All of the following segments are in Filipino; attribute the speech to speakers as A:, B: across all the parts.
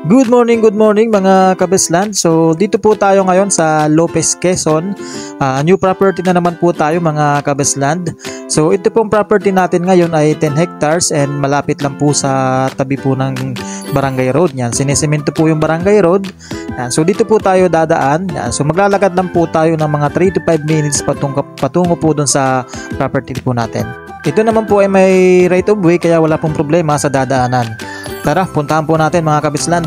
A: Good morning mga kabeslan. So dito po tayo ngayon sa Lopez, Quezon. New property na naman po tayo mga kabesland. So ito pong property natin ngayon ay 10 hectares and malapit lang po sa tabi po ng barangay road. Yan, sinisemento po yung barangay road. Yan, so dito po tayo dadaan. Yan, so maglalakad lang po tayo ng mga 3 to 5 minutes patungo po dun sa property po natin. Ito naman po ay may right of way kaya wala pong problema sa dadaanan. Tara, puntahan po natin mga kabislan.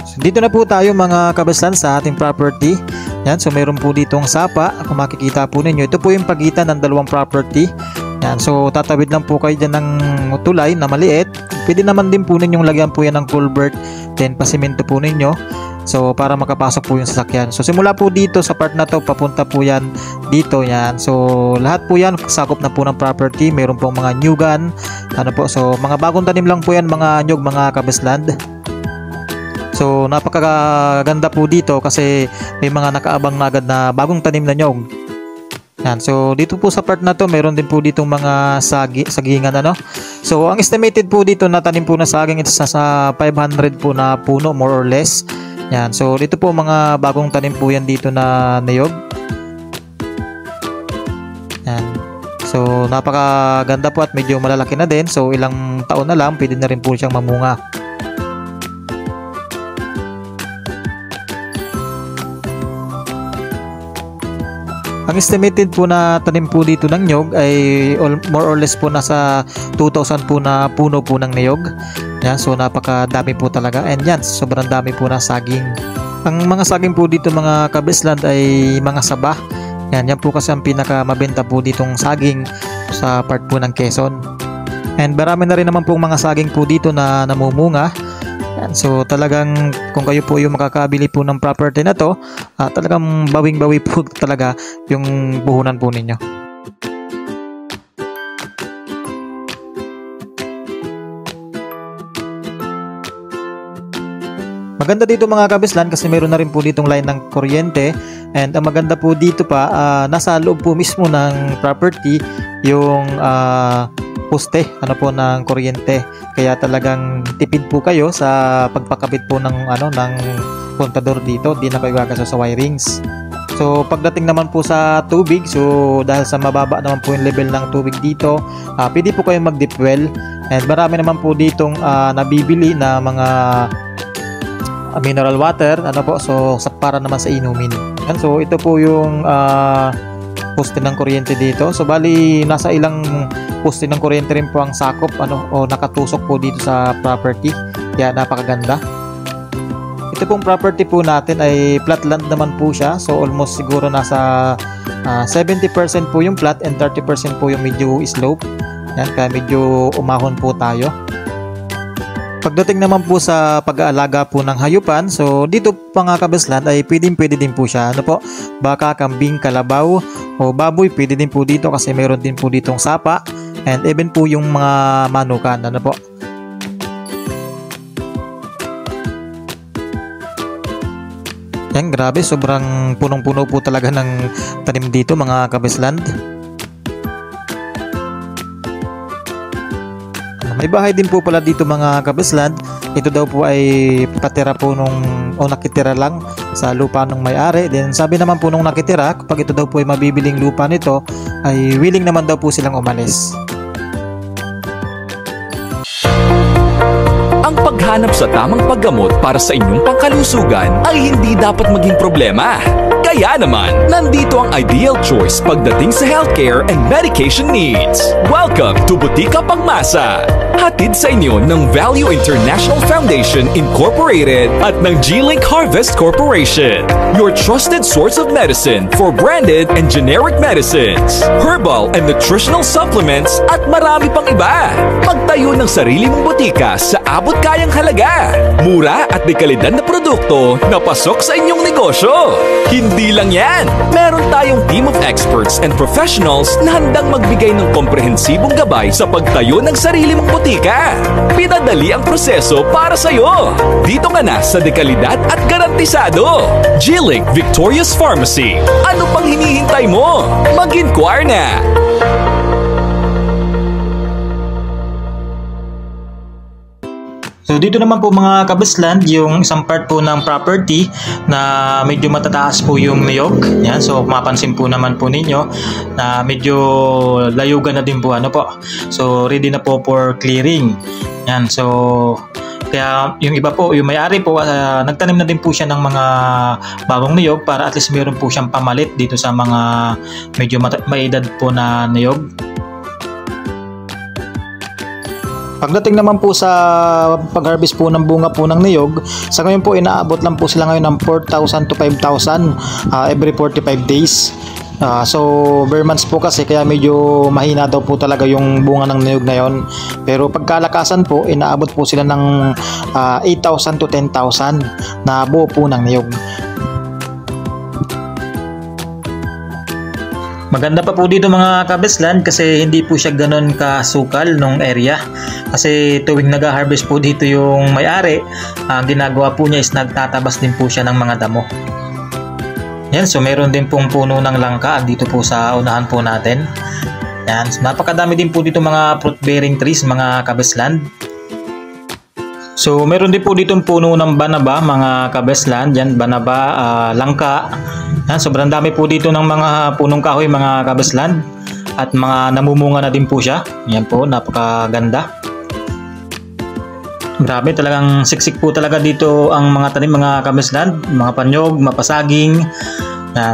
A: So, dito na po tayo mga kabislan sa ating property. Yan, so meron po ditong sapa. Kung makikita po ninyo, ito po yung pagitan ng dalawang property. Yan, so tatawid lang po kayo dyan ng tulay na maliit. Pwede naman din po ninyong lagyan po yan ng culvert. Then pasimento po ninyo. So para makapasok po yung sasakyan. So simula po dito sa part na to papunta po yan dito yan. So lahat po yan sakop na po ng property. Meron pong mga nyugan. Ano po? So mga bagong tanim lang po yan mga nyug mga kabesland. So napakaganda po dito kasi may mga nakaabang na agad na bagong tanim na nyug. Yan. So dito po sa part na to meron din po ditong mga sagingan ano. So ang estimated po dito na tanim po na saging ito sa 500 po na puno more or less. Yan, so dito po mga bagong tanim po yan dito na niyog. Yan. So napakaganda po at medyo malalaki na din. So ilang taon na lang pwede na rin po siyang mamunga. Ang estimated po na tanim po dito ng niyog ay more or less po nasa 2,000 po na puno po ng niyog. Yan, so napakadami po talaga. And yan, sobrang dami po na saging. Ang mga saging po dito mga kabesland ay mga saba. Yan po kasi ang pinakamabenta po ditong saging sa part po ng Quezon. And marami na rin naman pong mga saging po dito na namumunga. Yan, so talagang kung kayo po yung makakabili po ng property na to, talagang bawing-bawi po talaga yung buhunan po ninyo. Maganda dito mga kabislan kasi meron na rin po ditong line ng kuryente. And ang maganda po dito pa, nasa loob po mismo ng property yung poste po ng kuryente. Kaya talagang tipid po kayo sa pagpakabit po ng ng kontador dito. Di na kayo gagasto sa wirings. So pagdating naman po sa tubig, so dahil sa mababa naman po yung level ng tubig dito, pwede po kayo mag-deep well. And marami naman po ditong nabibili na mga mineral water so para naman sa inumin. And so ito po yung poste ng kuryente dito. So bali nasa ilang poste ng kuryente rin po ang sakop o nakatusok po dito sa property. Kaya napakaganda. Ito pong property po natin ay flat land naman po siya. So almost siguro nasa 70% po yung flat and 30% po yung medyo slope. Yan, kaya medyo umahon po tayo. Pagdating naman po sa pag-aalaga po ng hayupan, so dito mga kabesland ay pwede din po siya. Baka, kambing, kalabaw o baboy, pwede din po dito kasi meron din po ditong sapa and even po yung mga manukan. Yan, grabe, sobrang punong-puno po talaga ng tanim dito mga kabesland. May bahay din po pala dito mga kabesland. Ito daw po ay patira po nakitira lang sa lupa ng may-ari. Then sabi naman po nung nakitira, kapag ito daw po ay mabibiling lupa nito, ay willing naman daw po silang umalis.
B: Ang paghanap sa tamang paggamot para sa inyong pangkalusugan ay hindi dapat maging problema. Kaya naman, nandito ang ideal choice pagdating sa healthcare and medication needs. Welcome to Butika Pangmasa! Hatid sa inyo ng Value International Foundation Incorporated at ng G-Link Harvest Corporation. Your trusted source of medicine for branded and generic medicines, herbal and nutritional supplements at marami pang iba. Magtayo ng sarili mong butika sa abot kayang halaga. Mura at dekalidad na produkto na pasok sa inyong negosyo. Hindi lang yan, meron tayong team of experts and professionals na handang magbigay ng komprehensibong gabay sa pagtayo ng sarili mong butika. Pinadali ang proseso para sa'yo. Dito ka na sa dekalidad at garantisado. G-Link Victorious Pharmacy. Ano pang hinihintay mo? Mag-inquire na!
A: So dito naman po mga kabisland, yung isang part po ng property na medyo matataas po yung niyog. Yan, so mapansin po naman po ninyo na medyo layugan na din po ano po. So ready na po for clearing. Yan, so kaya yung iba po, yung may-ari po, nagtanim na din po siya ng mga bagong niyog para at least meron po siyang pamalit dito sa mga medyo may edad po na niyog. Pagdating naman po sa pag-harvest po ng bunga po ng niyog, sa ngayon po inaabot lang po sila ngayon ng 4,000 to 5,000 every 45 days. So bare months po kasi kaya medyo mahina daw po talaga yung bunga ng niyog na yon. Pero pagkalakasan po inaabot po sila ng 8,000 to 10,000 na buo po ng niyog. Maganda pa po dito mga kabisland kasi hindi po siya ganun kasukal nung area. Kasi tuwing nag-harvest po dito yung may-ari, ang ginagawa po niya is nagtatabas din po siya ng mga damo. Yan, so meron din pong puno ng langka dito po sa unahan po natin. Yan, so napakadami din po dito mga fruit bearing trees mga kabisland. So meron din po ditong puno ng banaba mga kabisland. Yan, banaba, langka. Yan, sobrang dami po dito ng mga punong kahoy mga kabisland. At mga namumunga na din po siya. Yan po, napakaganda. Grabe, talagang siksik po talaga dito ang mga tanim mga kabisland, mga panyog, mapasaging.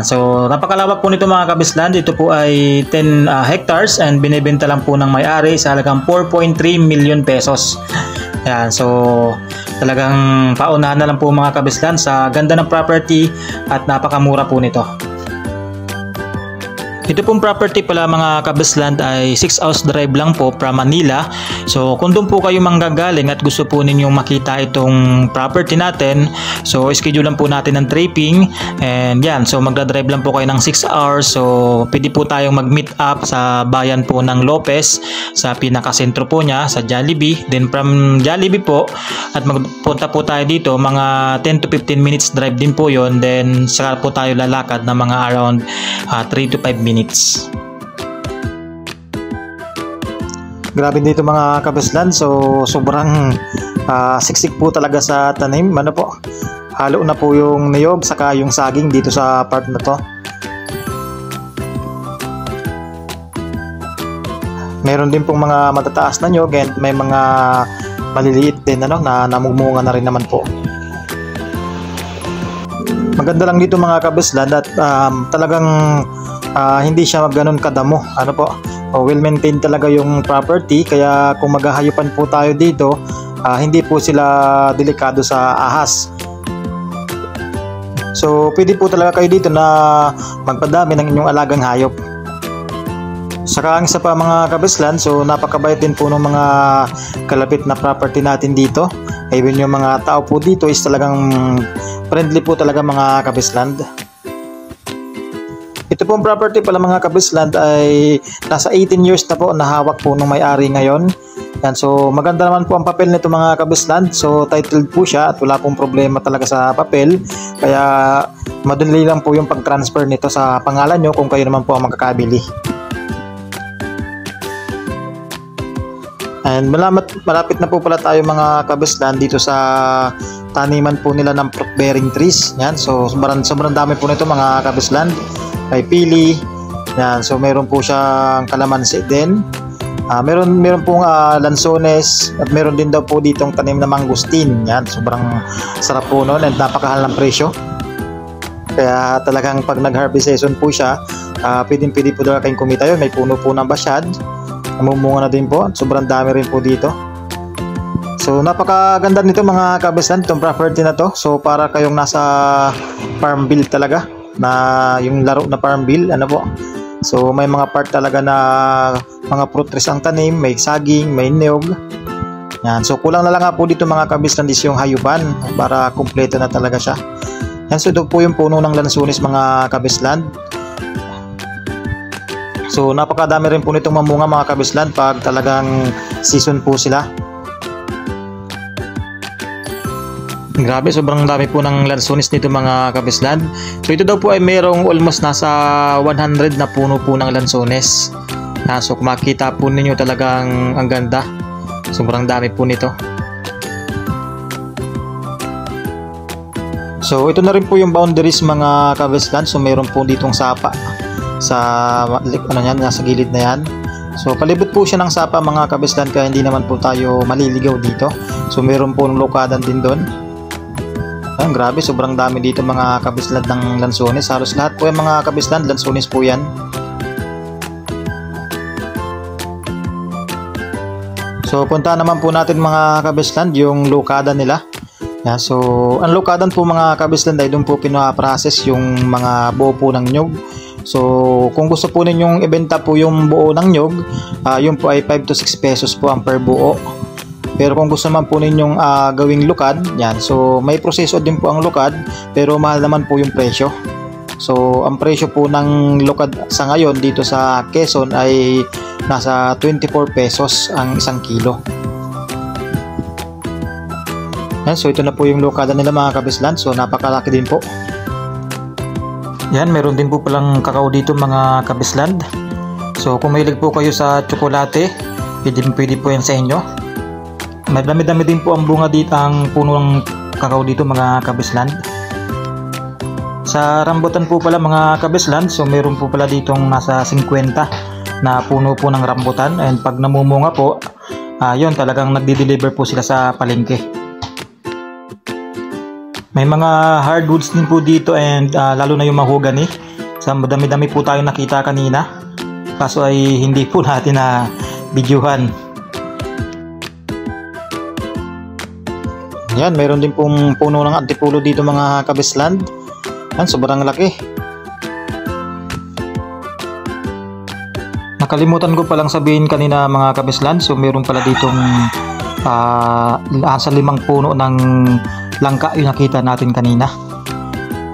A: So napakalawak po nito mga kabisland. Ito po ay 10 hectares and binibenta lang po ng may-ari sa halagang 4.3 million pesos. Yan, so talagang paunahan na lang po mga kabisland sa ganda ng property at napakamura po nito. Ito pong property pala mga kabisland ay 6 hours drive lang po from Manila. So kung doon po kayo manggagaling at gusto po ninyong makita itong property natin, so schedule lang po natin ng draping and yan, so magdadrive lang po kayo ng 6 hours. So pwede po tayong mag-meet up sa bayan po ng Lopez sa pinakasentro po niya sa Jollibee. Then from Jollibee po at magpunta po tayo dito mga 10 to 15 minutes drive din po yon. Then saka po tayo lalakad na mga around 3 to 5 minutes. Grabe dito mga kabisland, so sobrang siksik po talaga sa tanim. Ano po, halo na po yung niyog saka yung saging dito sa part na to. Meron din pong mga matataas na niyog and may mga maliliit din ano, na namumunga na rin naman po. Maganda lang dito mga kabisland at talagang hindi siya ganoon kadamo. Ano po, well maintained talaga yung property, kaya kung maghahayupan po tayo dito, hindi po sila delikado sa ahas. So pwede po talaga kayo dito na magpadami ng inyong alagang hayop. Saka ang isa pa mga kabisland, so napakabait din po ng mga kalapit na property natin dito. Even yung mga tao po dito is talagang friendly po talaga mga kabisland. Ito pong property pala mga kabisland ay nasa 18 years na po na hawak po ng may-ari ngayon. Yan, so maganda naman po ang papel nito mga kabisland. So titled po siya at wala pong problema talaga sa papel. Kaya madali lang po yung pag-transfer nito sa pangalan nyo kung kayo naman po ang magkakabili. And malapit na po pala tayo mga kabisland dito sa taniman po nila ng fruit bearing trees. Yan, so sobrang dami po nito mga kabisland. May pili. Yan, so meron po siyang kalamansi din. Meron pong lansones at meron din daw po ditong tanim na mangustin. Yan, sobrang sarap po noon and napakahal ng presyo. Kaya talagang pag nag-harvest season po siya, pwede po talaga kayong kumita yun. May puno po ng basyad. Namumunga na din po. Sobrang dami rin po dito. So napakaganda nito mga kabisland, itong property na to. So para kayong nasa farm bill talaga, na yung laro na farm bill, ano po. So may mga part talaga na mga fruit trees ang tanim, may saging, may niyog. Yan, so kulang na lang nga po dito mga kabisland is yung hayupan para kumpleto na talaga siya. Yan, so ito po yung puno ng lansones mga kabisland. So napakadami rin po nitong mamunga mga kabisland pag talagang season po sila. Grabe, sobrang dami po ng lansones nito mga kabisland. So ito daw po ay merong almost nasa 100 na puno po ng lansones. So kung makita po ninyo talagang ang ganda. Sobrang dami po nito. So ito na rin po yung boundaries mga kabislan. So meron po ditong sapa sa nasa gilid na yan. So palibot po siya ng sapa mga kabislan, kaya hindi naman po tayo maliligaw dito. So meron po ng lokadan din doon. Ayan, grabe, sobrang dami dito mga kabislan ng lansones. Halos lahat po yung mga kabislan, lansones po yan. So punta naman po natin mga kabislan yung lokadan nila. Yeah, so ang lokadan po mga kabislan ay doon po pinaprocess yung mga buo po ng nyug. So kung gusto po ninyong ibenta po yung buo ng nyug, yun po ay 5 to 6 pesos po ang per buo. Pero kung gusto naman po ninyong gawing lukad, yan, so may proseso din po ang lukad, pero mahal naman po yung presyo. So ang presyo po ng lukad sa ngayon dito sa Quezon ay nasa 24 pesos ang 1 kilo. Yan, so ito na po yung lokada nila mga kabislan. So napakalaki din po. Yan, meron din po palang kakao dito mga kabislan. So kung mahilig po kayo sa tsokolate, pwede po yan sa inyo. Madami-dami din po ang bunga dito, ang puno ng kakao dito mga kabislan. Sa rambutan po pala mga kabislan, so meron po pala ditong nasa 50 na puno po ng rambutan. And pag namumunga po, yun, talagang nagdi-deliver po sila sa palengke. May mga hardwoods din po dito, and lalo na yung mahogany. So madami-dami po tayo nakita kanina, kaso ay hindi po natin na videohan. Yan, meron din pong puno ng antipulo dito mga kabislan. Yan, sobrang laki. Nakalimutan ko palang sabihin kanina mga kabislan, so meron pala ditong sa 5 puno ng langka yung nakita natin kanina.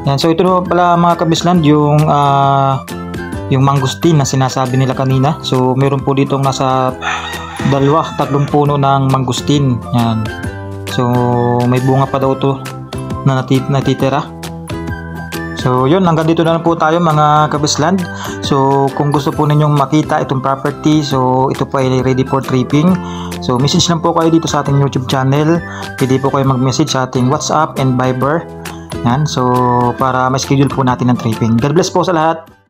A: Yan, so ito pala mga kabislan yung mangustin na sinasabi nila kanina. So meron po ditong nasa 2-3 puno ng mangustin. Yan, so may bunga pa daw to na natitira. So yun, hanggang dito na lang po tayo mga kabislan. So kung gusto po ninyong makita itong property, so ito po ay ready for tripping. So message lang po kayo dito sa ating YouTube channel. Pwede po kayo mag-message sa ating WhatsApp and Viber. Yan, so para ma-schedule po natin ang tripping. God bless po sa lahat.